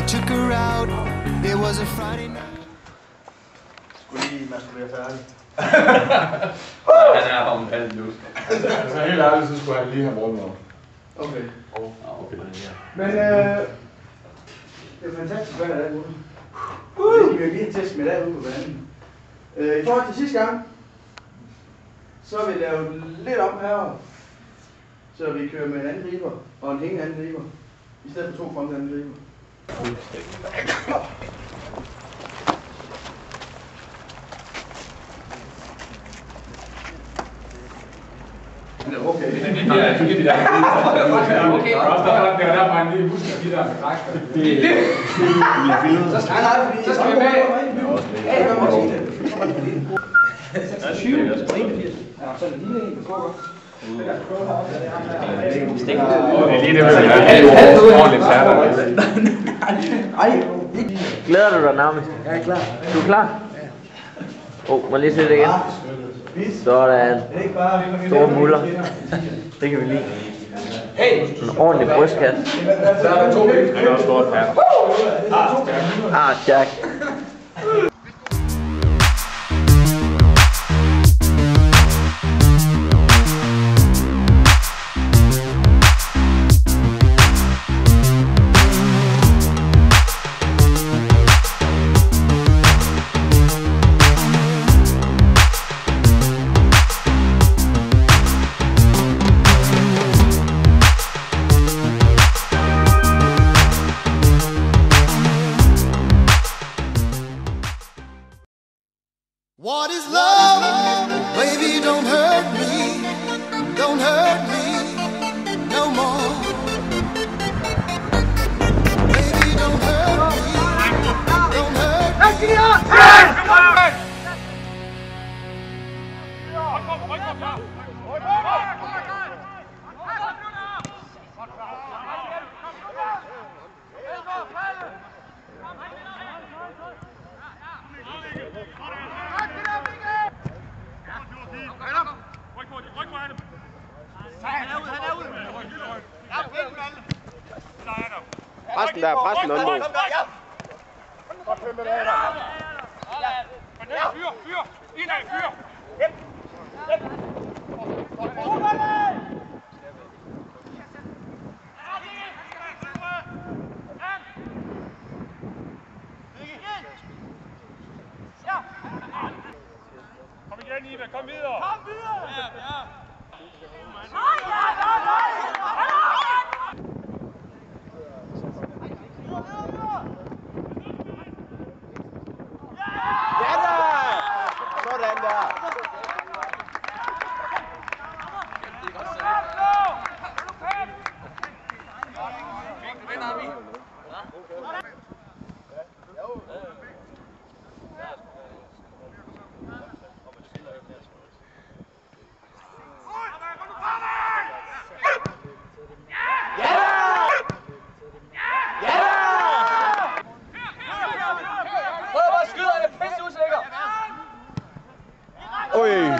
took her out. It was a Friday night. Skulle lige masturbere færdig. Han er bare en palle nu. Altså helt ærligt, så skulle han lige have brugt noget. Okay. Okay. Men det er fantastisk vand, der er ude. Det skal vi lige have test med der ude på vandet. I forhold til sidste gang, så har vi lavet lidt om herovre. Så vi kører med en anden griber og en hængende anden griber. I stedet for 2 front anden griber. Okay. Det var der bare en lille husk af de der trakter. Så skal vi med. Ja, det gør man sige det. Ja, så er det lille en, der går godt. Det er lige det, vi vil have. Ordentligt færdig. Glæder du dig nærmest? Jeg er klar. Du er klar? Må lige se det igen. Sådan. Store muller. Det kan vi lide. Ordentlig brystkat. Så er der 2 ben. Det er også stort her. Jack. What is love? Baby, don't hurt me. Don't hurt me no more. Baby, don't hurt me. Don't hurt me. Præsten der, præsten under. Kom igen, Ida, kom videre! Kom videre! Ja. Sådan der. Oj!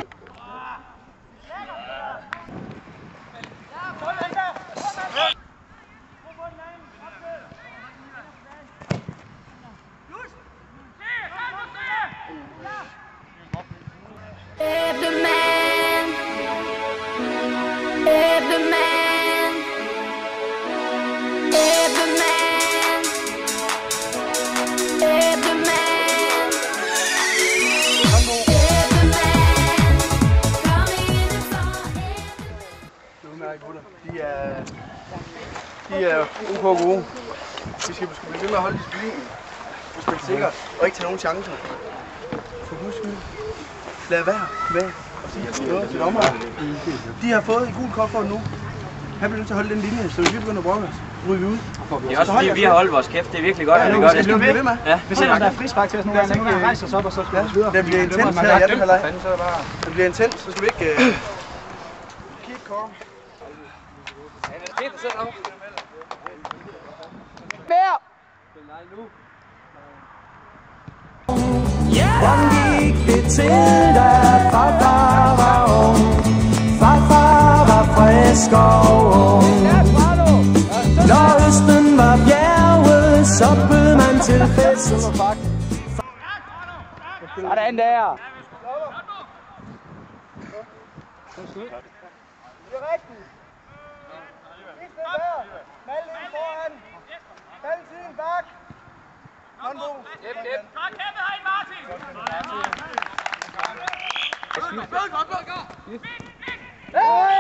De er ok gode. Vi skal blive ved med at holde disciplinen. Vi skal spille sikkert og ikke tage nogen chancer. For guds skyld. Lad være med at sige noget til dommeren. De har fået et gult kort for nu. Han bliver nødt til at holde den linje, så hvis vi begynder at brokke os, ryger vi ud. Det er også fordi, vi har holdt vores kæft. Det er virkelig godt, at vi gør det. Det skal vi blive ved med. Ja. Hvis der er frispark til os nogle gange, så rejser os op, og så skal vi videre. Det bliver intens her i anden halvleg. Det bliver intens, så skal vi ikke... Keep calm. Mere! Hvordan gik det til, da farfar var ung? Farfar var frisk og ung. Når østen var bjerget, så fedt, super fuck. Sådan der. Det er rigtigt. Ikke det der. Malling foran. Halvtiden bak. Håndbo. Godt kæmpet herinde, Martin! Oj.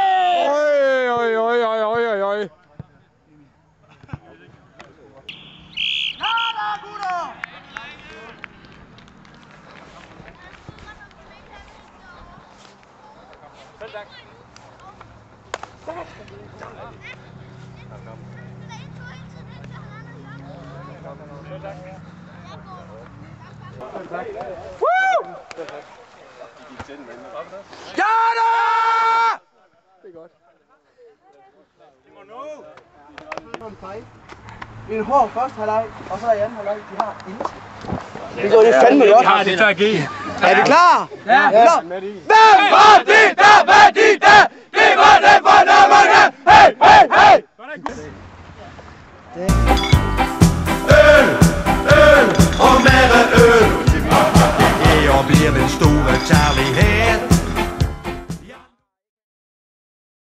En hård første halvleg, og så i anden halvleg, de har intet. Det går det fandme godt. Ja, det tager G. Er vi klar? Ja. Klar. Hvem var det, der var de der? Det var det for nummerne! Hey, hey, hey!